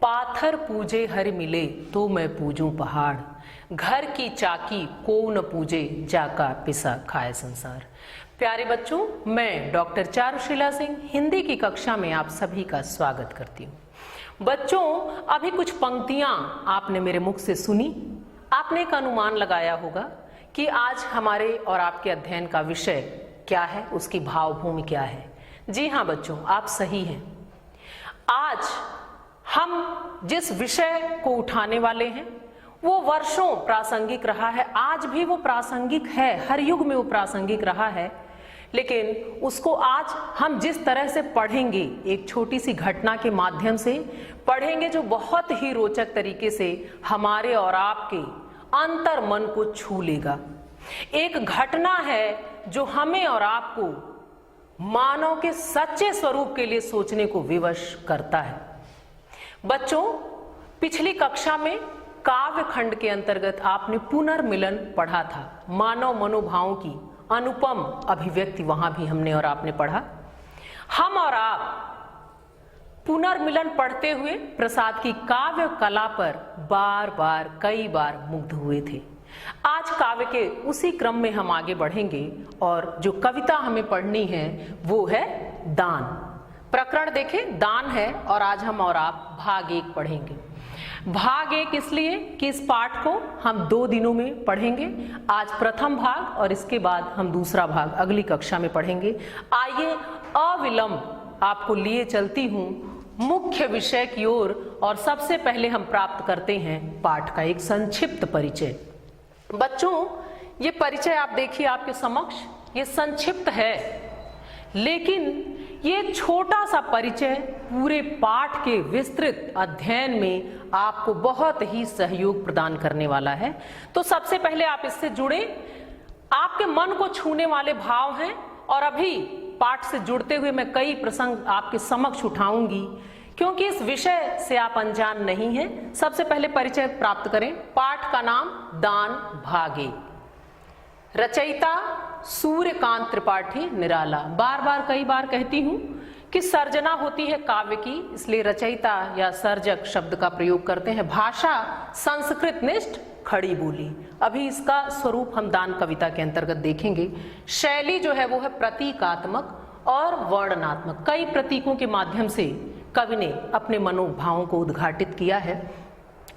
पाथर पूजे हर मिले तो मैं पूजूं पहाड़, घर की चाकी को न पूजे जाका पिसा खाए संसार। प्यारे बच्चों, मैं डॉक्टर चारुशीला सिंह हिंदी की कक्षा में आप सभी का स्वागत करती हूँ। बच्चों, अभी कुछ पंक्तियां आपने मेरे मुख से सुनी। आपने एक अनुमान लगाया होगा कि आज हमारे और आपके अध्ययन का विषय क्या है, उसकी भावभूमि क्या है। जी हाँ बच्चों, आप सही हैं। आज हम जिस विषय को उठाने वाले हैं वो वर्षों प्रासंगिक रहा है, आज भी वो प्रासंगिक है, हर युग में वो प्रासंगिक रहा है। लेकिन उसको आज हम जिस तरह से पढ़ेंगे, एक छोटी सी घटना के माध्यम से पढ़ेंगे जो बहुत ही रोचक तरीके से हमारे और आपके अंतर मन को छू लेगा। एक घटना है जो हमें और आपको मानव के सच्चे स्वरूप के लिए सोचने को विवश करता है। बच्चों, पिछली कक्षा में काव्य खंड के अंतर्गत आपने पुनर्मिलन पढ़ा था। मानव मनोभावों की अनुपम अभिव्यक्ति वहां भी हमने और आपने पढ़ा। हम और आप पुनर्मिलन पढ़ते हुए प्रसाद की काव्य कला पर बार बार कई बार मुग्ध हुए थे। आज काव्य के उसी क्रम में हम आगे बढ़ेंगे और जो कविता हमें पढ़नी है वो है दान। प्रकरण देखें, दान है, और आज हम और आप भाग 1 पढ़ेंगे। भाग 1 इसलिए कि इस पाठ को हम 2 दिनों में पढ़ेंगे। आज प्रथम भाग और इसके बाद हम दूसरा भाग अगली कक्षा में पढ़ेंगे। आइए अविलंब आपको लिए चलती हूँ मुख्य विषय की ओर, और सबसे पहले हम प्राप्त करते हैं पाठ का एक संक्षिप्त परिचय। बच्चों, ये परिचय आप देखिए आपके समक्ष, ये संक्षिप्त है, लेकिन ये छोटा सा परिचय पूरे पाठ के विस्तृत अध्ययन में आपको बहुत ही सहयोग प्रदान करने वाला है। तो सबसे पहले आप इससे जुड़े, आपके मन को छूने वाले भाव हैं, और अभी पाठ से जुड़ते हुए मैं कई प्रसंग आपके समक्ष उठाऊंगी, क्योंकि इस विषय से आप अनजान नहीं हैं। सबसे पहले परिचय प्राप्त करें। पाठ का नाम दान भाग 1। रचयिता सूर्यकांत त्रिपाठी निराला। बार बार कई बार कहती हूं कि सर्जना होती है काव्य की, इसलिए रचयिता या सर्जक शब्द का प्रयोग करते हैं। भाषा संस्कृत निष्ठ खड़ी बोली। अभी इसका स्वरूप हम दान कविता के अंतर्गत देखेंगे। शैली जो है वो है प्रतीकात्मक और वर्णनात्मक। कई प्रतीकों के माध्यम से कवि ने अपने मनोभावों को उद्घाटित किया है,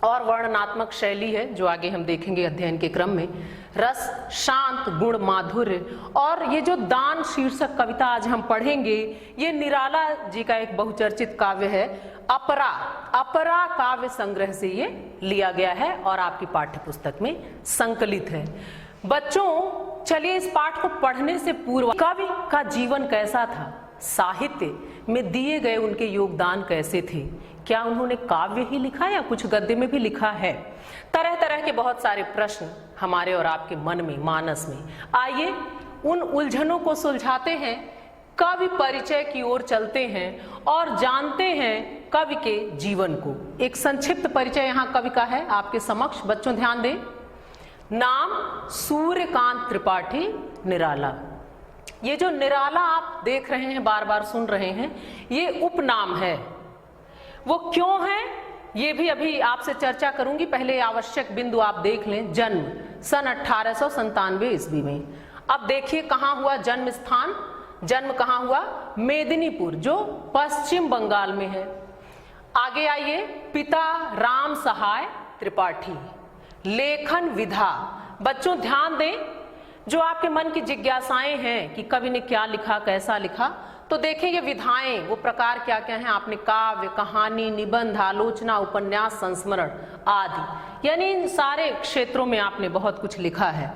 और वर्णनात्मक शैली है जो आगे हम देखेंगे अध्ययन के क्रम में। रस, शांत, गुण, माधुर्य। और ये जो दान शीर्षक कविता आज हम पढ़ेंगे, ये निराला जी का एक बहुचर्चित काव्य है। अपरा, अपरा काव्य संग्रह से ये लिया गया है और आपकी पाठ्य पुस्तक में संकलित है। बच्चों, चलिए इस पाठ को पढ़ने से पूर्व कवि का जीवन कैसा था, साहित्य में दिए गए उनके योगदान कैसे थे, क्या उन्होंने काव्य ही लिखा या कुछ गद्य में भी लिखा है, तरह तरह के बहुत सारे प्रश्न हमारे और आपके मन में, मानस में। आइए उन उलझनों को सुलझाते हैं, कवि परिचय की ओर चलते हैं और जानते हैं कवि के जीवन को। एक संक्षिप्त परिचय यहाँ कवि का है आपके समक्ष। बच्चों ध्यान दें। नाम सूर्यकांत त्रिपाठी निराला। ये जो निराला आप देख रहे हैं, बार बार सुन रहे हैं, ये उपनाम है। वो क्यों है ये भी अभी आपसे चर्चा करूंगी। पहले आवश्यक बिंदु आप देख लें। जन्म सन 1897 ईस्वी में। अब देखिए कहाँ हुआ जन्म स्थान। जन्म कहाँ हुआ? मेदिनीपुर, जो पश्चिम बंगाल में है। आगे आइए। पिता राम सहाय त्रिपाठी। लेखन विधा। बच्चों ध्यान दें, जो आपके मन की जिज्ञासाएं हैं कि कवि ने क्या लिखा, कैसा लिखा, तो देखें ये विधाएं, वो प्रकार क्या क्या हैं आपने। काव्य, कहानी, निबंध, आलोचना, उपन्यास, संस्मरण आदि, यानी इन सारे क्षेत्रों में आपने बहुत कुछ लिखा है।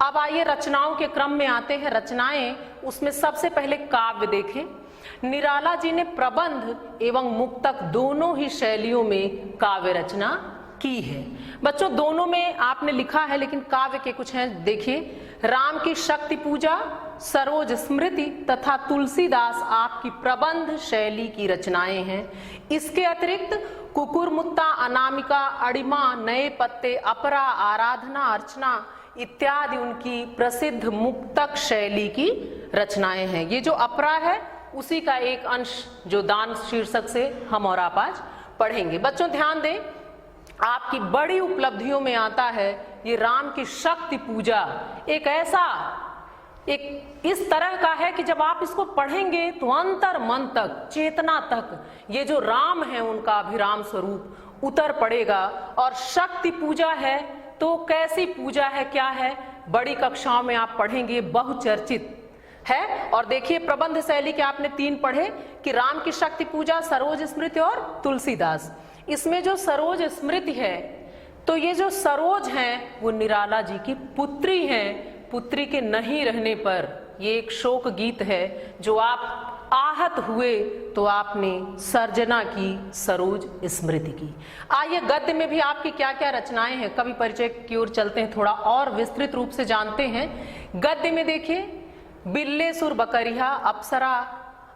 अब आइए रचनाओं के क्रम में आते हैं। रचनाएं, उसमें सबसे पहले काव्य देखें। निराला जी ने प्रबंध एवं मुक्तक दोनों ही शैलियों में काव्य रचना की है। बच्चों दोनों में आपने लिखा है, लेकिन काव्य के कुछ हैं देखिए। राम की शक्ति पूजा, सरोज स्मृति तथा तुलसीदास आपकी प्रबंध शैली की रचनाएं हैं। इसके अतिरिक्त कुकुरमुत्ता, अनामिका, अड़िमा, नए पत्ते, अपरा, आराधना, अर्चना इत्यादि उनकी प्रसिद्ध मुक्तक शैली की रचनाएं हैं। ये जो अपरा है उसी का एक अंश जो दान शीर्षक से हम और आप आज पढ़ेंगे। बच्चों ध्यान दें, आपकी बड़ी उपलब्धियों में आता है ये राम की शक्ति पूजा। एक इस तरह का है कि जब आप इसको पढ़ेंगे तो अंतर मन तक, चेतना तक ये जो राम है उनका अभिराम स्वरूप उतर पड़ेगा। और शक्ति पूजा है तो कैसी पूजा है, क्या है, बड़ी कक्षाओं में आप पढ़ेंगे, बहुचर्चित है। और देखिए प्रबंध शैली के आपने 3 पढ़े कि राम की शक्ति पूजा, सरोज स्मृति और तुलसीदास। इसमें जो सरोज स्मृति है, तो ये जो सरोज हैं वो निराला जी की पुत्री हैं। पुत्री के नहीं रहने पर ये एक शोक गीत है जो आप आहत हुए तो आपने सर्जना की, सरोज स्मृति की। आइए गद्य में भी आपकी क्या क्या रचनाएं हैं, कवि परिचय की ओर चलते हैं, थोड़ा और विस्तृत रूप से जानते हैं। गद्य में देखिए बिल्ले सुर बकरिया, अप्सरा,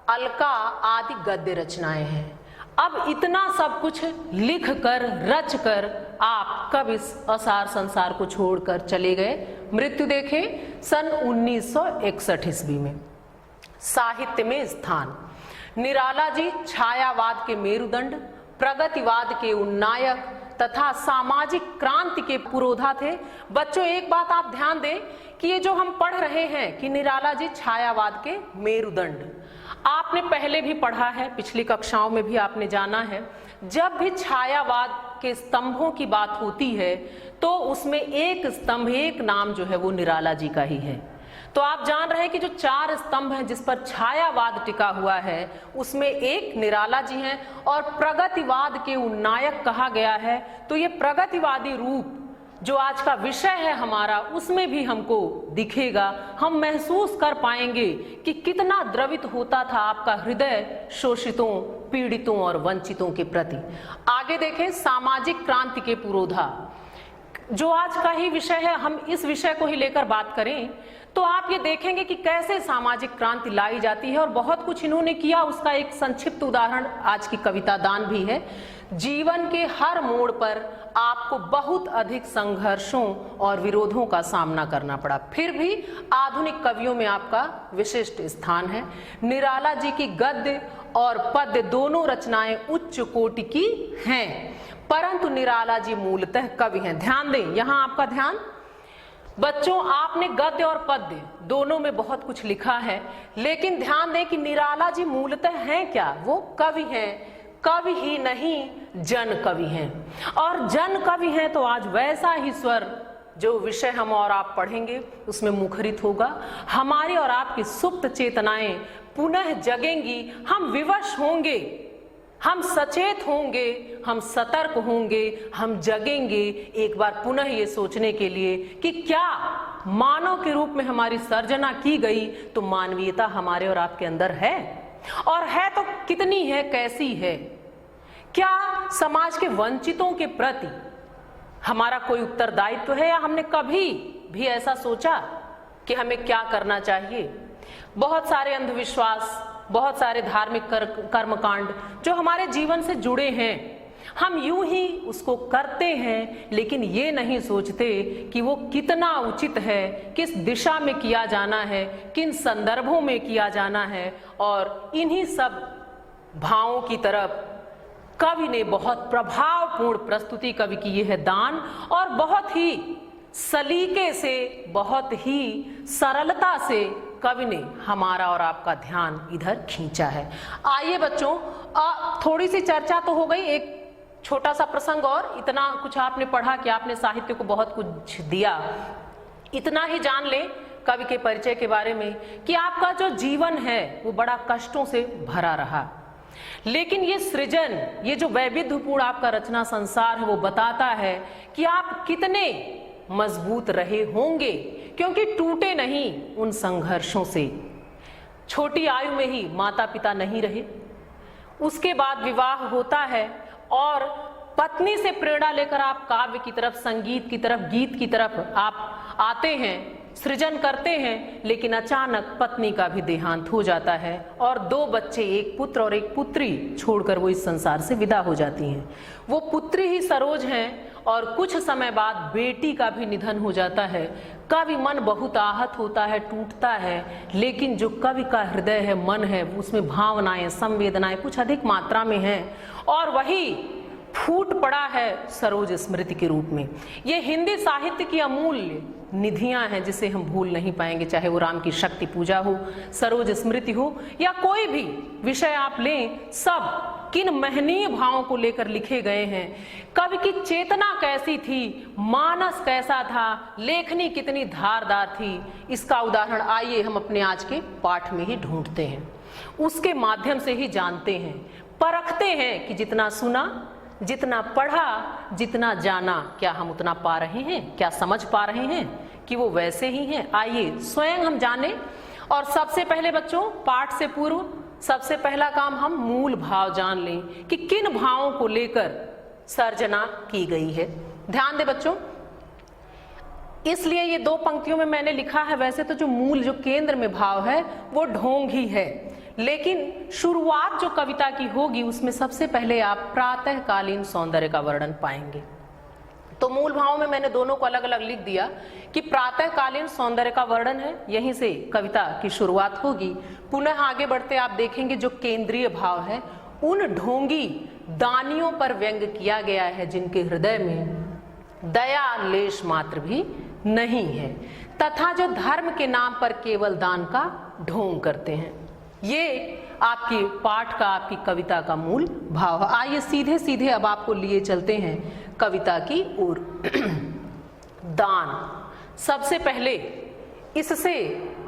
अलका आदि गद्य रचनाएं हैं। अब इतना सब कुछ लिख कर, रच कर आप कब इस असार संसार को छोड़कर चले गए? मृत्यु देखें सन 1961 ईस्वी में। साहित्य में स्थान, निराला जी छायावाद के मेरुदंड, प्रगतिवाद के उन्नायक तथा सामाजिक क्रांति के पुरोधा थे। बच्चों एक बात आप ध्यान दें कि ये जो हम पढ़ रहे हैं कि निराला जी छायावाद के मेरुदंड, आपने पहले भी पढ़ा है, पिछली कक्षाओं में भी आपने जाना है, जब भी छायावाद के स्तंभों की बात होती है तो उसमें एक स्तंभ, एक नाम जो है वो निराला जी का ही है। तो आप जान रहे हैं कि जो 4 स्तंभ हैं जिस पर छायावाद टिका हुआ है उसमें एक निराला जी हैं। और प्रगतिवाद के उन्नायक कहा गया है, तो ये प्रगतिवादी रूप जो आज का विषय है हमारा, उसमें भी हमको दिखेगा। हम महसूस कर पाएंगे कि कितना द्रवित होता था आपका हृदय शोषितों, पीड़ितों और वंचितों के प्रति। आगे देखें सामाजिक क्रांति के पुरोधा, जो आज का ही विषय है, हम इस विषय को ही लेकर बात करें तो आप ये देखेंगे कि कैसे सामाजिक क्रांति लाई जाती है और बहुत कुछ इन्होंने किया। उसका एक संक्षिप्त उदाहरण आज की कविता दान भी है। जीवन के हर मोड़ पर आपको बहुत अधिक संघर्षों और विरोधों का सामना करना पड़ा, फिर भी आधुनिक कवियों में आपका विशिष्ट स्थान है। निराला जी की गद्य और पद्य दोनों रचनाएं उच्च कोटि की हैं, परंतु निराला जी मूलतः कवि हैं। ध्यान दें, यहां आपका ध्यान। बच्चों आपने गद्य और पद्य दोनों में बहुत कुछ लिखा है, लेकिन ध्यान दें कि निराला जी मूलतः हैं क्या? वो कवि हैं। कवि ही नहीं, जन कवि हैं। और जन कवि हैं तो आज वैसा ही स्वर जो विषय हम और आप पढ़ेंगे उसमें मुखरित होगा। हमारी और आपकी सुप्त चेतनाएं पुनः जगेंगी, हम विवश होंगे, हम सचेत होंगे, हम सतर्क होंगे, हम जगेंगे एक बार पुनः ये सोचने के लिए कि क्या मानव के रूप में हमारी सर्जना की गई तो मानवीयता हमारे और आपके अंदर है, और है तो कितनी है, कैसी है? क्या समाज के वंचितों के प्रति हमारा कोई उत्तरदायित्व है, या हमने कभी भी ऐसा सोचा कि हमें क्या करना चाहिए? बहुत सारे अंधविश्वास, बहुत सारे धार्मिक कर्मकांड जो हमारे जीवन से जुड़े हैं, हम यूं ही उसको करते हैं, लेकिन ये नहीं सोचते कि वो कितना उचित है, किस दिशा में किया जाना है, किन संदर्भों में किया जाना है। और इन्हीं सब भावों की तरफ कवि ने बहुत प्रभावपूर्ण प्रस्तुति कवि की ये है दान, और बहुत ही सलीके से, बहुत ही सरलता से कवि ने हमारा और आपका ध्यान इधर खींचा है। आइए बच्चों, थोड़ी सी चर्चा तो हो गई, एक छोटा सा प्रसंग और। इतना कुछ आपने पढ़ा कि आपने साहित्य को बहुत कुछ दिया, इतना ही जान लें कवि के परिचय के बारे में कि आपका जो जीवन है वो बड़ा कष्टों से भरा रहा, लेकिन ये सृजन, ये जो वैविध्यपूर्ण आपका रचना संसार है वो बताता है कि आप कितने मजबूत रहे होंगे, क्योंकि टूटे नहीं उन संघर्षों से। छोटी आयु में ही माता पिता नहीं रहे, उसके बाद विवाह होता है और पत्नी से प्रेरणा लेकर आप काव्य की तरफ, संगीत की तरफ, गीत की तरफ आप आते हैं, सृजन करते हैं। लेकिन अचानक पत्नी का भी देहांत हो जाता है और 2 बच्चे, एक पुत्र और एक पुत्री छोड़कर वो इस संसार से विदा हो जाती हैं। वो पुत्री ही सरोज हैं और कुछ समय बाद बेटी का भी निधन हो जाता है। कवि मन बहुत आहत होता है, टूटता है, लेकिन जो कवि का हृदय है, मन है, उसमें भावनाएं, संवेदनाएं कुछ अधिक मात्रा में हैं और वही फूट पड़ा है सरोज स्मृति के रूप में। ये हिंदी साहित्य की अमूल्य निधियां हैं जिसे हम भूल नहीं पाएंगे, चाहे वो राम की शक्ति पूजा हो, सरोज स्मृति हो या कोई भी विषय आप लें, सब किन महनीय भावों को लेकर लिखे गए हैं। कवि की चेतना कैसी थी, मानस कैसा था, लेखनी कितनी धारदार थी, इसका उदाहरण आइए हम अपने आज के पाठ में ही ढूंढते हैं, उसके माध्यम से ही जानते हैं, परखते हैं कि जितना सुना, जितना पढ़ा, जितना जाना, क्या हम उतना पा रहे हैं, क्या समझ पा रहे हैं कि वो वैसे ही हैं। आइए स्वयं हम जाने। और सबसे पहले बच्चों, पाठ से पूर्व सबसे पहला काम हम मूल भाव जान लें कि किन भावों को लेकर सर्जना की गई है। ध्यान दे बच्चों, इसलिए ये दो पंक्तियों में मैंने लिखा है। वैसे तो जो मूल, जो केंद्र में भाव है वो ढोंग ही है, लेकिन शुरुआत जो कविता की होगी उसमें सबसे पहले आप प्रातःकालीन सौंदर्य का वर्णन पाएंगे। तो मूल भावों में मैंने दोनों को अलग अलग लिख दिया कि प्रातःकालीन सौंदर्य का वर्णन है, यहीं से कविता की शुरुआत होगी। पुनः आगे बढ़ते आप देखेंगे जो केंद्रीय भाव है, उन ढोंगी दानियों पर व्यंग किया गया है जिनके हृदय में दया लेश मात्र भी नहीं है, तथा जो धर्म के नाम पर केवल दान का ढोंग करते हैं। ये आपकी पाठ का, आपकी कविता का मूल भाव है। आइए सीधे सीधे अब आपको लिए चलते हैं कविता की ओर। दान, सबसे पहले इससे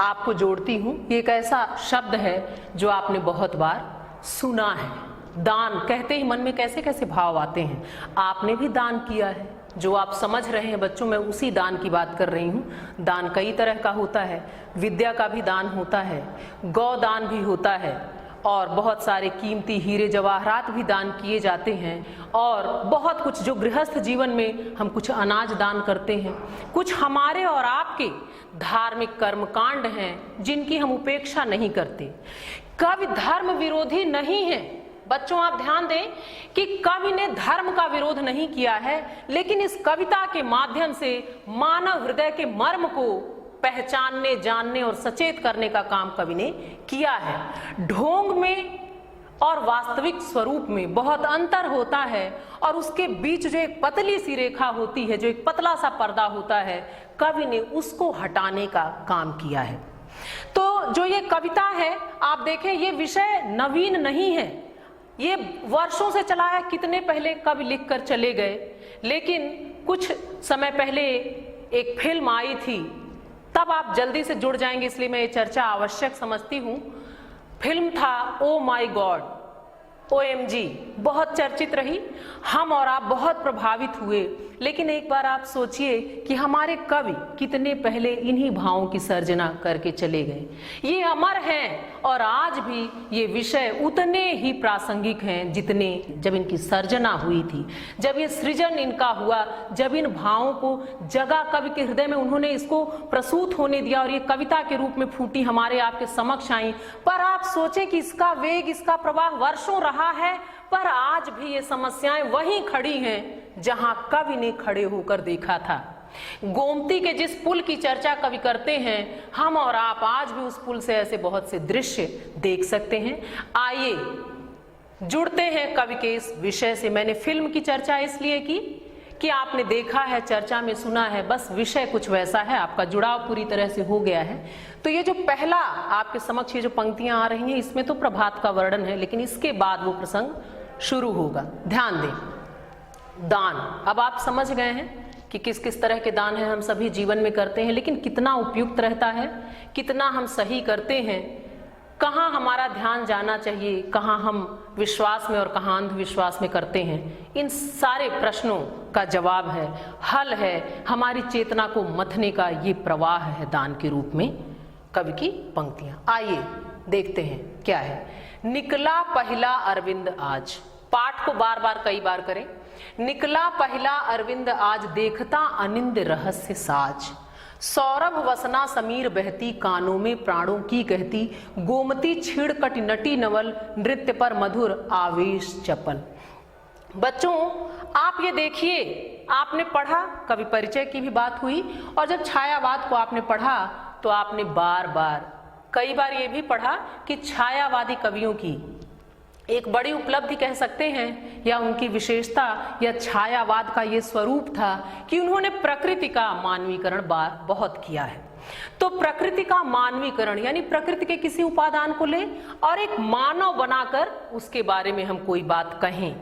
आपको जोड़ती हूं। ये एक ऐसा शब्द है जो आपने बहुत बार सुना है। दान कहते ही मन में कैसे कैसे भाव आते हैं। आपने भी दान किया है, जो आप समझ रहे हैं बच्चों, मैं उसी दान की बात कर रही हूँ। दान कई तरह का होता है, विद्या का भी दान होता है, गौ दान भी होता है, और बहुत सारे कीमती हीरे जवाहरात भी दान किए जाते हैं, और बहुत कुछ जो गृहस्थ जीवन में हम कुछ अनाज दान करते हैं। कुछ हमारे और आपके धार्मिक कर्मकांड हैं जिनकी हम उपेक्षा नहीं करते। कवि धर्म विरोधी नहीं है बच्चों, आप ध्यान दें कि कवि ने धर्म का विरोध नहीं किया है, लेकिन इस कविता के माध्यम से मानव हृदय के मर्म को पहचानने, जानने और सचेत करने का काम कवि ने किया है। ढोंग में और वास्तविक स्वरूप में बहुत अंतर होता है, और उसके बीच जो एक पतली सी रेखा होती है, जो एक पतला सा पर्दा होता है, कवि ने उसको हटाने का काम किया है। तो जो ये कविता है, आप देखें, ये विषय नवीन नहीं है, ये वर्षों से चला है। कितने पहले कवि लिख कर चले गए, लेकिन कुछ समय पहले एक फिल्म आई थी, तब आप जल्दी से जुड़ जाएंगे, इसलिए मैं ये चर्चा आवश्यक समझती हूँ। फिल्म था ओ माई गॉड, OMG, बहुत चर्चित रही, हम और आप बहुत प्रभावित हुए। लेकिन एक बार आप सोचिए कि हमारे कवि कितने पहले इन्हीं भावों की सर्जना करके चले गए। ये अमर हैं और आज भी ये विषय उतने ही प्रासंगिक हैं जितने जब इनकी सर्जना हुई थी, जब ये सृजन इनका हुआ, जब इन भावों को जगह कवि के हृदय में उन्होंने इसको प्रसूत होने दिया और ये कविता के रूप में फूटी, हमारे आपके समक्ष आई। पर आप सोचें कि इसका वेग, इसका प्रवाह वर्षों रहा है, पर आज भी ये समस्याएं वहीं खड़ी हैं जहां कवि ने खड़े होकर देखा था। गोमती के जिस पुल की चर्चा कवि करते हैं, हम और आप आज भी उस पुल से ऐसे बहुत से दृश्य देख सकते हैं। आइए जुड़ते हैं कवि के इस विषय से। मैंने फिल्म की चर्चा इसलिए की कि आपने देखा है, चर्चा में सुना है, बस विषय कुछ वैसा है, आपका जुड़ाव पूरी तरह से हो गया है। तो ये जो पहला आपके समक्ष ये जो पंक्तियां आ रही हैं, इसमें तो प्रभात का वर्णन है, लेकिन इसके बाद वो प्रसंग शुरू होगा। ध्यान दें, दान, अब आप समझ गए हैं कि किस किस तरह के दान है हम सभी जीवन में करते हैं, लेकिन कितना उपयुक्त रहता है, कितना हम सही करते हैं, कहाँ हमारा ध्यान जाना चाहिए, कहाँ हम विश्वास में और कहाँ अंधविश्वास में करते हैं। इन सारे प्रश्नों का जवाब है, हल है, हमारी चेतना को मथने का ये प्रवाह है दान के रूप में कवि की पंक्तियां। आइए देखते हैं क्या है। निकला पहला अरविंद आज, पाठ को बार बार कई बार करें। निकला पहला अरविंद आज, देखता अनिंद रहस्य साज। सौरभ वसना समीर बहती, कानों में प्राणों की कहती। गोमती छीड़ कट नटी नवल, नृत्य पर मधुर आवेश चपल। बच्चों आप ये देखिए, आपने पढ़ा, कवि परिचय की भी बात हुई, और जब छायावाद को आपने पढ़ा तो आपने कई बार ये भी पढ़ा कि छायावादी कवियों की एक बड़ी उपलब्धि कह सकते हैं या उनकी विशेषता या छायावाद का ये स्वरूप था कि उन्होंने प्रकृति का मानवीकरण बहुत किया है। तो प्रकृति का मानवीकरण यानी प्रकृति के किसी उपादान को ले और एक मानव बनाकर उसके बारे में हम कोई बात कहें,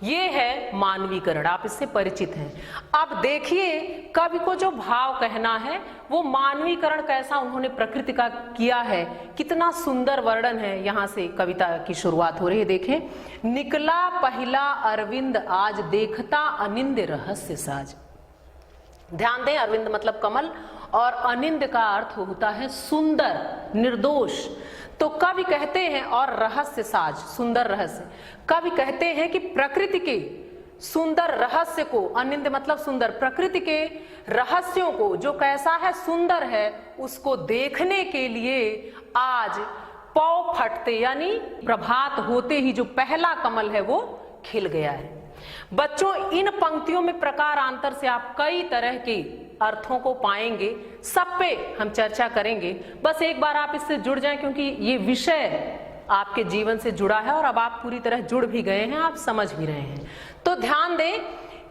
ये है मानवीकरण। आप इससे परिचित हैं। अब देखिए कवि को जो भाव कहना है वो मानवीकरण कैसा उन्होंने प्रकृति का किया है, कितना सुंदर वर्णन है। यहाँ से कविता की शुरुआत हो रही है। देखें, निकला पहला अरविंद आज, देखता अनिंद रहस्य साज। ध्यान दें, अरविंद मतलब कमल और अनिंद का अर्थ होता है सुंदर, निर्दोष। तो कवि कहते हैं, और रहस्य साज, सुंदर रहस्य। कवि कहते हैं कि प्रकृति के सुंदर रहस्य को, अनिंद मतलब सुंदर, प्रकृति के रहस्यों को जो कैसा है, सुंदर है, उसको देखने के लिए आज पौ फटते यानी प्रभात होते ही जो पहला कमल है वो खिल गया है। बच्चों इन पंक्तियों में प्रकारांतर से आप कई तरह के अर्थों को पाएंगे, सब पे हम चर्चा करेंगे। बस एक बार आप इससे जुड़ जाएं क्योंकि ये विषय आपके जीवन से जुड़ा है और अब आप पूरी तरह जुड़ भी गए हैं, आप समझ भी रहे हैं। तो ध्यान दें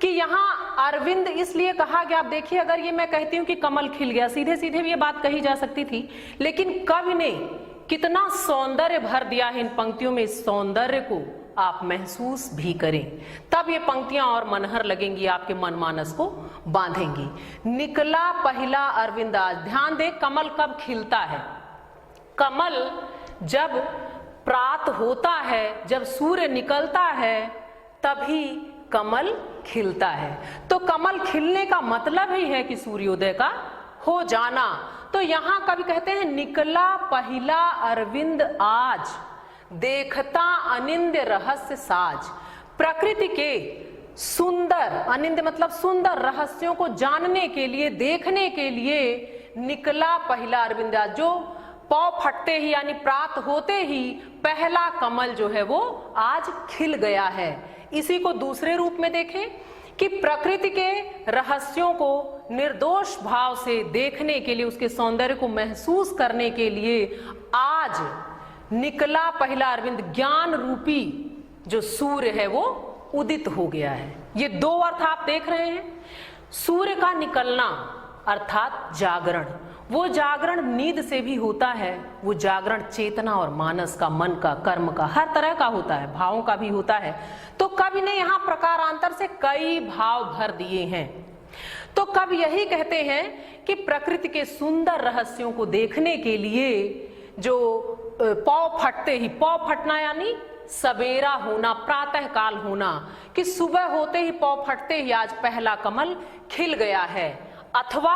कि यहाँ अरविंद इसलिए कहा गया। आप देखिए, अगर ये मैं कहती हूँ कि कमल खिल गया, सीधे सीधे भी ये बात कही जा सकती थी, लेकिन कवि ने कितना सौंदर्य भर दिया है इन पंक्तियों में। इस सौंदर्य को आप महसूस भी करें, तब ये पंक्तियां और मनहर लगेंगी, आपके मनमानस को बांधेंगी। निकला पहला अरविंद आज। ध्यान दें, कमल कब खिलता है? कमल जब प्रात होता है, जब सूर्य निकलता है, तभी कमल खिलता है। तो कमल खिलने का मतलब ही है कि सूर्योदय का हो जाना। तो यहां कवि कहते हैं, निकला पहला अरविंद आज, देखता अनिंद रहस्य साज। प्रकृति के सुंदर, अनिंद मतलब सुंदर, रहस्यों को जानने के लिए, देखने के लिए निकला पहला अरविंद आज। जो पौ फटते ही यानी प्रात होते ही पहला कमल जो है वो आज खिल गया है। इसी को दूसरे रूप में देखें कि प्रकृति के रहस्यों को निर्दोष भाव से देखने के लिए, उसके सौंदर्य को महसूस करने के लिए आज निकला पहला अरविंद, ज्ञान रूपी जो सूर्य है वो उदित हो गया है। ये दो अर्थ आप देख रहे हैं। सूर्य का निकलना अर्थात जागरण, वो जागरण नींद से भी होता है, वो जागरण चेतना और मानस का, मन का, कर्म का, हर तरह का होता है, भावों का भी होता है। तो कवि ने यहाँ प्रकारांतर से कई भाव भर दिए हैं। तो कवि यही कहते हैं कि प्रकृति के सुंदर रहस्यों को देखने के लिए जो पौ फटते ही, पौ फटना यानी सवेरा होना, प्रातः काल होना, कि सुबह होते ही पौ फटते ही आज पहला कमल खिल गया है। अथवा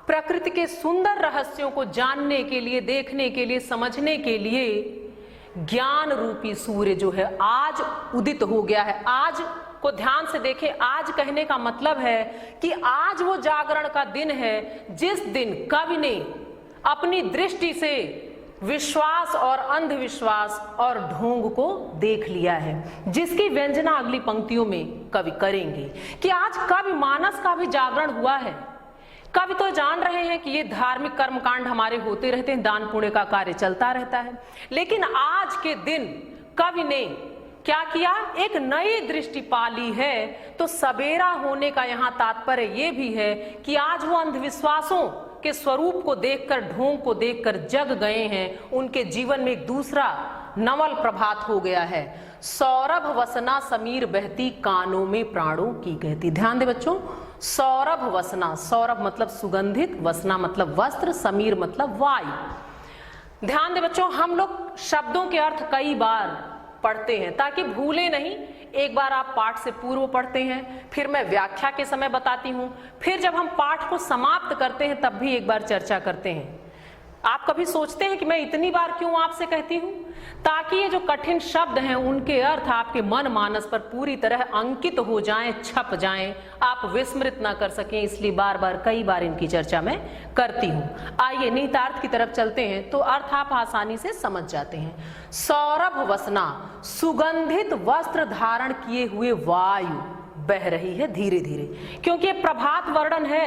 प्रकृति के सुंदर रहस्यों को जानने के लिए, देखने के लिए, समझने के लिए ज्ञान रूपी सूर्य जो है आज उदित हो गया है। आज को ध्यान से देखें, आज कहने का मतलब है कि आज वो जागरण का दिन है जिस दिन कवि ने अपनी दृष्टि से विश्वास और अंधविश्वास और ढोंग को देख लिया है, जिसकी व्यंजना अगली पंक्तियों में कवि करेंगे कि आज कवि मानस का भी जागरण हुआ है। कवि तो जान रहे हैं कि ये धार्मिक कर्मकांड हमारे होते रहते हैं, दान पुण्य का कार्य चलता रहता है, लेकिन आज के दिन कवि ने क्या किया, एक नई दृष्टि पाली है। तो सवेरा होने का यहाँ तात्पर्य ये भी है कि आज वो अंधविश्वासों के स्वरूप को देखकर, ढोंग को देखकर जग गए हैं। उनके जीवन में एक दूसरा नवल प्रभात हो गया है। सौरभ वसना समीर बहती, कानों में प्राणों की गहती। ध्यान दे बच्चों, सौरभ वसना, सौरभ मतलब सुगंधित, वसना मतलब वस्त्र, समीर मतलब वायु। ध्यान दे बच्चों, हम लोग शब्दों के अर्थ कई बार पढ़ते हैं ताकि भूले नहीं। एक बार आप पाठ से पूर्व पढ़ते हैं, फिर मैं व्याख्या के समय बताती हूँ, फिर जब हम पाठ को समाप्त करते हैं तब भी एक बार चर्चा करते हैं। आप कभी सोचते हैं कि मैं इतनी बार क्यों आपसे कहती हूं? ताकि ये जो कठिन शब्द हैं उनके अर्थ आपके मन मानस पर पूरी तरह अंकित हो जाएं, छप जाएं, आप विस्मृत ना कर सकें, इसलिए बार बार कई बार इनकी चर्चा मैं करती हूं। आइए निहितार्थ की तरफ चलते हैं तो अर्थ आप आसानी से समझ जाते हैं। सौरभ वसना, सुगंधित वस्त्र धारण किए हुए वायु बह रही है धीरे धीरे, क्योंकि ये प्रभात वर्णन है,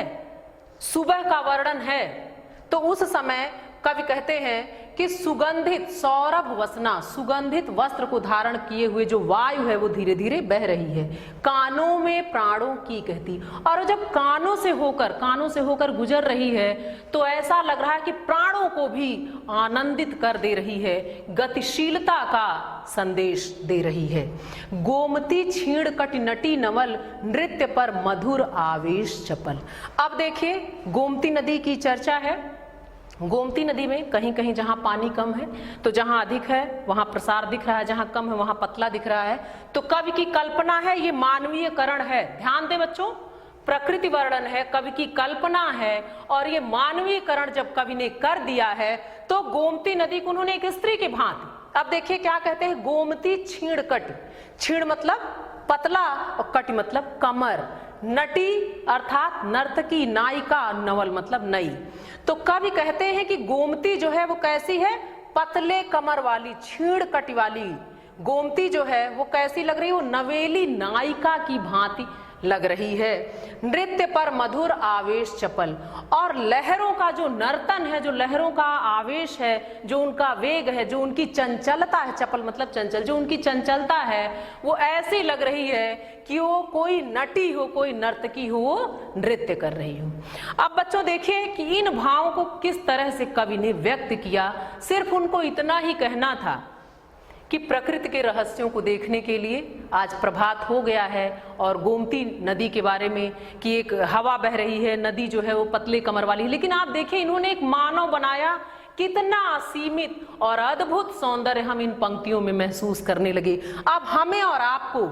सुबह का वर्णन है। तो उस समय कवि कहते हैं कि सुगंधित, सौरभ वसना, सुगंधित वस्त्र को धारण किए हुए जो वायु है वो धीरे धीरे बह रही है, कानों में प्राणों की कहती। और जब कानों से होकर गुजर रही है तो ऐसा लग रहा है कि प्राणों को भी आनंदित कर दे रही है, गतिशीलता का संदेश दे रही है। गोमती छीण कटि नटी नवल, नृत्य पर मधुर आवेश चपल। अब देखिए गोमती नदी की चर्चा है। गोमती नदी में कहीं कहीं जहां पानी कम है तो जहां अधिक है वहां प्रसार दिख रहा है, जहां कम है वहां पतला दिख रहा है। तो कवि की कल्पना है, ये मानवीयकरण है। ध्यान दें बच्चों, प्रकृति वर्णन है, कवि की कल्पना है, और ये मानवीयकरण जब कवि ने कर दिया है तो गोमती नदी को उन्होंने एक स्त्री की भांति। अब देखिए क्या कहते हैं, गोमती छीण कटि, छीण मतलब पतला और कटि मतलब कमर, नटी अर्थात नर्तकी, नायिका, नवल मतलब नई। तो कवि कहते हैं कि गोमती जो है वो कैसी है, पतले कमर वाली, छीण कटि वाली गोमती जो है वो कैसी लग रही है, वो नवेली नायिका की भांति लग रही है। नृत्य पर मधुर आवेश चपल, और लहरों का जो नर्तन है, जो लहरों का आवेश है, जो उनका वेग है, जो उनकी चंचलता है, चपल मतलब चंचल, जो उनकी चंचलता है वो ऐसी लग रही है कि वो कोई नटी हो, कोई नर्तकी हो, वो नृत्य कर रही हो। अब बच्चों देखिए कि इन भावों को किस तरह से कवि ने व्यक्त किया। सिर्फ उनको इतना ही कहना था कि प्रकृति के रहस्यों को देखने के लिए आज प्रभात हो गया है, और गोमती नदी के बारे में कि एक हवा बह रही है, नदी जो है वो पतले कमर वाली है। लेकिन आप देखिए इन्होंने एक मानव बनाया, कितना असीमित और अद्भुत सौंदर्य हम इन पंक्तियों में महसूस करने लगे। अब हमें और आपको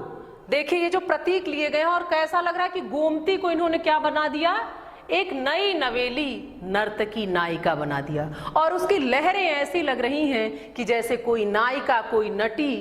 देखिए ये जो प्रतीक लिए गए हैं, और कैसा लग रहा है कि गोमती को इन्होंने क्या बना दिया, एक नई नवेली नर्तकी नायिका बना दिया। और उसकी लहरें ऐसी लग रही हैं कि जैसे कोई नायिका, कोई नटी,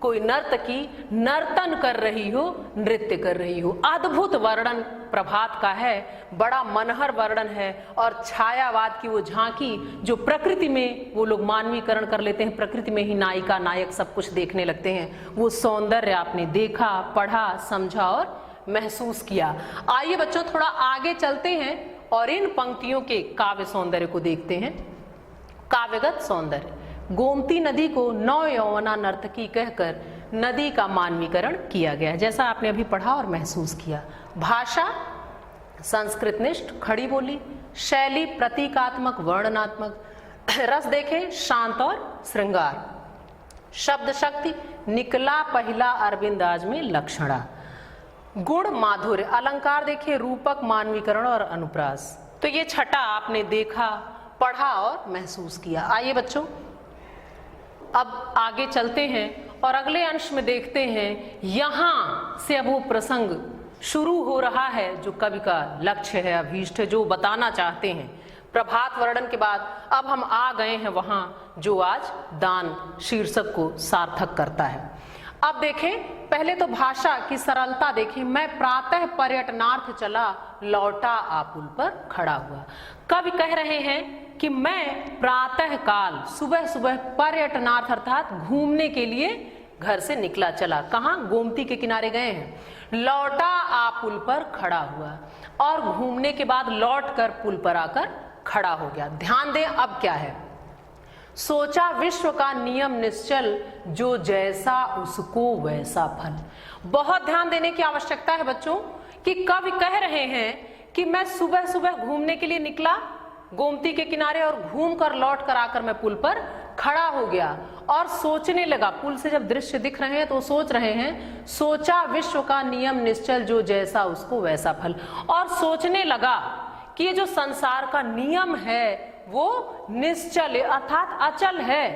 कोई नर्तकी नर्तन कर रही हो, नृत्य कर रही हो। अद्भुत वर्णन प्रभात का है, बड़ा मनहर वर्णन है। और छायावाद की वो झांकी जो प्रकृति में वो लोग मानवीकरण कर लेते हैं, प्रकृति में ही नायिका नायक सब कुछ देखने लगते हैं, वो सौंदर्य आपने देखा, पढ़ा, समझा और महसूस किया। आइए बच्चों थोड़ा आगे चलते हैं और इन पंक्तियों के काव्य सौंदर्य को देखते हैं। काव्यगत सौंदर्य, गोमती नदी को नौ यौवना नर्तकी कहकर नदी का मानवीकरण किया गया, जैसा आपने अभी पढ़ा और महसूस किया। भाषा संस्कृत निष्ठ, खड़ी बोली, शैली प्रतीकात्मक वर्णनात्मक, रस देखें शांत और श्रृंगार, शब्द शक्ति निकला पहला अरविंदाज में लक्षणा, गुण माधुर्य, अलंकार देखिए रूपक, मानवीकरण और अनुप्रास। तो ये छठा आपने देखा, पढ़ा और महसूस किया। आइए बच्चों अब आगे चलते हैं और अगले अंश में देखते हैं, यहां से अब वो प्रसंग शुरू हो रहा है जो कवि का लक्ष्य है, अभीष्ट है, जो बताना चाहते हैं। प्रभात वर्णन के बाद अब हम आ गए हैं वहां जो आज दान शीर्षक को सार्थक करता है। अब देखें पहले तो भाषा की सरलता देखें, मैं प्रातः पर्यटनार्थ चला, लौटा आपुल पर खड़ा हुआ। कवि कह रहे हैं कि मैं प्रातः काल, सुबह सुबह पर्यटनार्थ अर्थात घूमने के लिए घर से निकला, चला। कहाँ? गोमती के किनारे गए हैं। लौटा आपुल पर खड़ा हुआ, और घूमने के बाद लौट कर पुल पर आकर खड़ा हो गया। ध्यान दें अब क्या है, सोचा विश्व का नियम निश्चल, जो जैसा उसको वैसा फल। बहुत ध्यान देने की आवश्यकता है बच्चों कि कवि कह रहे हैं कि मैं सुबह सुबह घूमने के लिए निकला गोमती के किनारे, और घूम कर लौट कर आकर मैं पुल पर खड़ा हो गया और सोचने लगा। पुल से जब दृश्य दिख रहे हैं तो सोच रहे हैं, सोचा विश्व का नियम निश्चल, जो जैसा उसको वैसा फल। और सोचने लगा कि ये जो संसार का नियम है वो निश्चल अर्थात अचल है।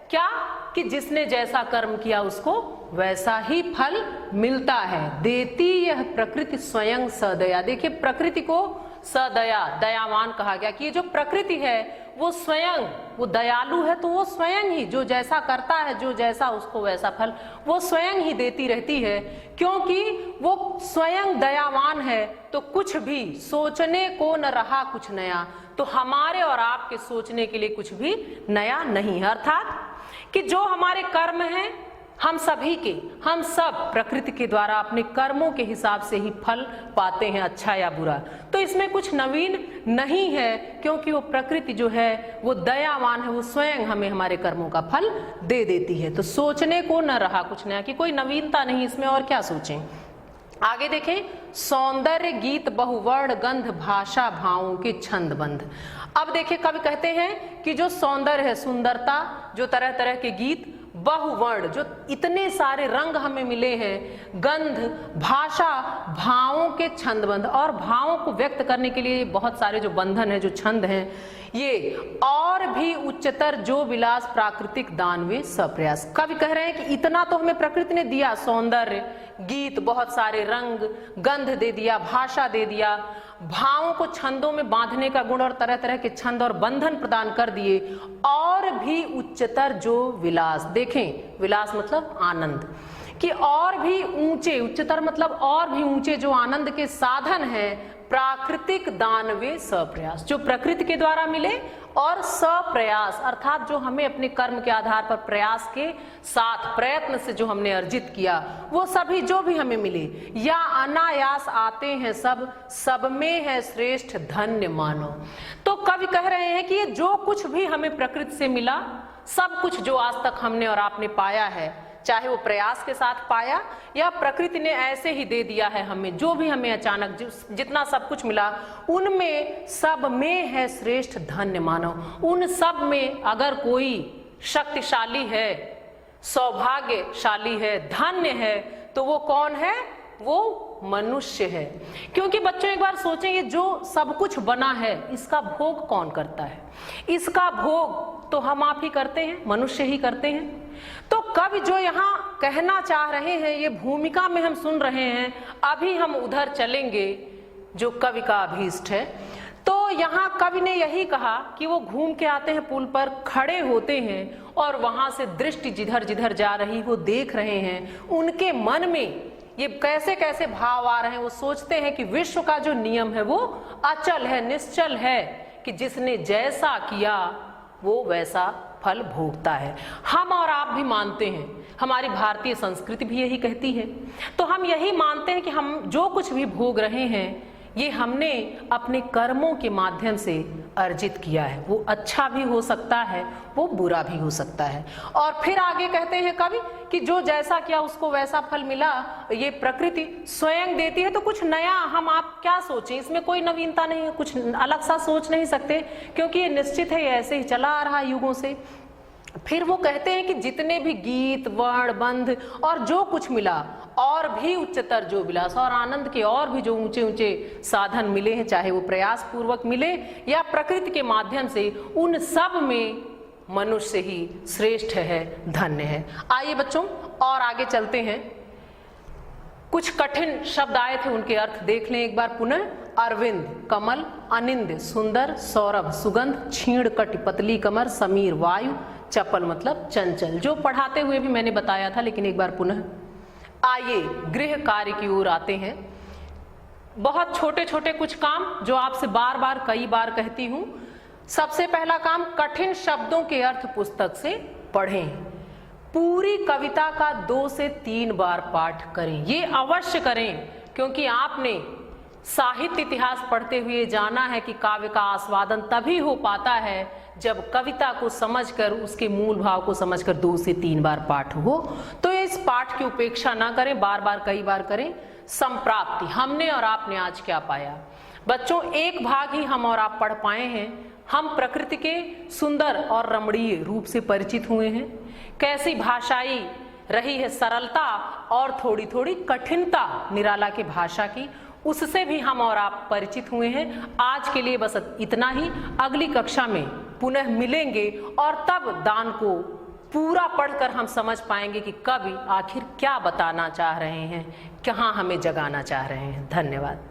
क्या? कि जिसने जैसा कर्म किया उसको वैसा ही फल मिलता है। देती यह प्रकृति स्वयं सदया। देखिए प्रकृति को सदया, दयावान कहा गया कि ये जो प्रकृति है वो स्वयं वो दयालु है, तो वो स्वयं ही जो जैसा करता है, जो जैसा उसको वैसा फल वो स्वयं ही देती रहती है। क्योंकि वो स्वयं दयावान है तो कुछ भी सोचने को न रहा कुछ नया, तो हमारे और आपके सोचने के लिए कुछ भी नया नहीं है। अर्थात कि जो हमारे कर्म हैं हम सभी के, हम सब प्रकृति के द्वारा अपने कर्मों के हिसाब से ही फल पाते हैं, अच्छा या बुरा। तो इसमें कुछ नवीन नहीं है, क्योंकि वो प्रकृति जो है वो दयावान है, वो स्वयं हमें हमारे कर्मों का फल दे देती है। तो सोचने को न रहा कुछ नया, कि कोई नवीनता नहीं इसमें, और क्या सोचें। आगे देखें, सौंदर्य गीत बहुवर्ण गंध भाषा भावों के छंद बंध। अब देखिए कवि कहते हैं कि जो सौंदर्य है, सुंदरता, जो तरह तरह के गीत, बहुवर्ण जो इतने सारे रंग हमें मिले हैं, गंध, भाषा, भावों के छंदबंध, और भावों को व्यक्त करने के लिए बहुत सारे जो बंधन है, जो छंद हैं, ये और भी उच्चतर जो विलास प्राकृतिक दानवे सप्रयास। कवि कह रहे हैं कि इतना तो हमें प्रकृति ने दिया, सौंदर्य, गीत, बहुत सारे रंग, गंध दे दिया, भाषा दे दिया, भावों को छंदों में बांधने का गुण और तरह तरह के छंद और बंधन प्रदान कर दिए, और भी उच्चतर जो विलास। देखें, विलास मतलब आनंद, कि और भी ऊंचे, उच्चतर मतलब और भी ऊंचे जो आनंद के साधन हैं, प्राकृतिक दानवे सप्रयास, जो प्रकृति के द्वारा मिले, और सप्रयास अर्थात जो हमें अपने कर्म के आधार पर प्रयास के साथ, प्रयत्न से जो हमने अर्जित किया, वो सभी जो भी हमें मिले या अनायास आते हैं, सब में है श्रेष्ठ धन्य मानो। तो कवि कह रहे हैं कि ये जो कुछ भी हमें प्रकृति से मिला, सब कुछ जो आज तक हमने और आपने पाया है, चाहे वो प्रयास के साथ पाया या प्रकृति ने ऐसे ही दे दिया है हमें, जो भी हमें अचानक जितना सब कुछ मिला, उनमें सब में है श्रेष्ठ धन्य मानव। उन सब में अगर कोई शक्तिशाली है, सौभाग्यशाली है, धन्य है, तो वो कौन है? वो मनुष्य है। क्योंकि बच्चों एक बार सोचें, ये जो सब कुछ बना है इसका भोग कौन करता है? इसका भोग तो हम आप ही करते हैं, मनुष्य ही करते हैं। तो कवि जो यहाँ कहना चाह रहे हैं, ये भूमिका में हम सुन रहे हैं, अभी हम उधर चलेंगे जो कवि का अभीष्ट है। तो यहाँ कवि ने यही कहा कि वो घूम के आते हैं, पुल पर खड़े होते हैं, और वहां से दृष्टि जिधर जिधर जा रही वो देख रहे हैं। उनके मन में ये कैसे कैसे भाव आ रहे हैं, वो सोचते हैं कि विश्व का जो नियम है वो अचल है, निश्चल है, कि जिसने जैसा किया वो वैसा फल भोगता है। हम और आप भी मानते हैं, हमारी भारतीय संस्कृति भी यही कहती है। तो हम यही मानते हैं कि हम जो कुछ भी भोग रहे हैं, ये हमने अपने कर्मों के माध्यम से अर्जित किया है। वो अच्छा भी हो सकता है, वो बुरा भी हो सकता है। और फिर आगे कहते हैं कवि कि जो जैसा किया उसको वैसा फल मिला, ये प्रकृति स्वयं देती है। तो कुछ नया हम आप क्या सोचें, इसमें कोई नवीनता नहीं है, कुछ अलग सा सोच नहीं सकते, क्योंकि ये निश्चित है, ये ऐसे ही चला आ रहा है युगों से। फिर वो कहते हैं कि जितने भी गीत, वर्ण, बंध और जो कुछ मिला, और भी उच्चतर जो विलास और आनंद के और भी जो ऊंचे ऊंचे साधन मिले हैं, चाहे वो प्रयास पूर्वक मिले या प्रकृति के माध्यम से, उन सब में मनुष्य ही श्रेष्ठ है, धन्य है। आइए बच्चों और आगे चलते हैं। कुछ कठिन शब्द आए थे, उनके अर्थ देख लें एक बार पुनः। अरविंद, कमल, अनिंद, सुंदर, सौरभ, सुगंध, छीण, कटि, पतली कमर, समीर, वायु, चपल मतलब चंचल, जो पढ़ाते हुए भी मैंने बताया था, लेकिन एक बार पुनः। आइए गृह कार्य की ओर आते हैं। बहुत छोटे छोटे कुछ काम जो आपसे बार बार कई बार कहती हूं। सबसे पहला काम, कठिन शब्दों के अर्थ पुस्तक से पढ़ें। पूरी कविता का 2 से 3 बार पाठ करें, ये अवश्य करें, क्योंकि आपने साहित्य इतिहास पढ़ते हुए जाना है कि काव्य का आस्वादन तभी हो पाता है जब कविता को समझकर, उसके मूल भाव को समझकर 2 से 3 बार पाठ हो। तो इस पाठ की उपेक्षा ना करें, बार बार कई बार करें। संप्राप्ति, हमने और आपने आज क्या पाया? बच्चों एक भाग ही हम और आप पढ़ पाए हैं। हम प्रकृति के सुंदर और रमणीय रूप से परिचित हुए हैं, कैसी भाषाई रही है सरलता और थोड़ी थोड़ी कठिनता निराला की भाषा की, उससे भी हम और आप परिचित हुए हैं। आज के लिए बस इतना ही। अगली कक्षा में पुनः मिलेंगे और तब दान को पूरा पढ़कर हम समझ पाएंगे कि कवि आखिर क्या बताना चाह रहे हैं, कहाँ हमें जगाना चाह रहे हैं। धन्यवाद।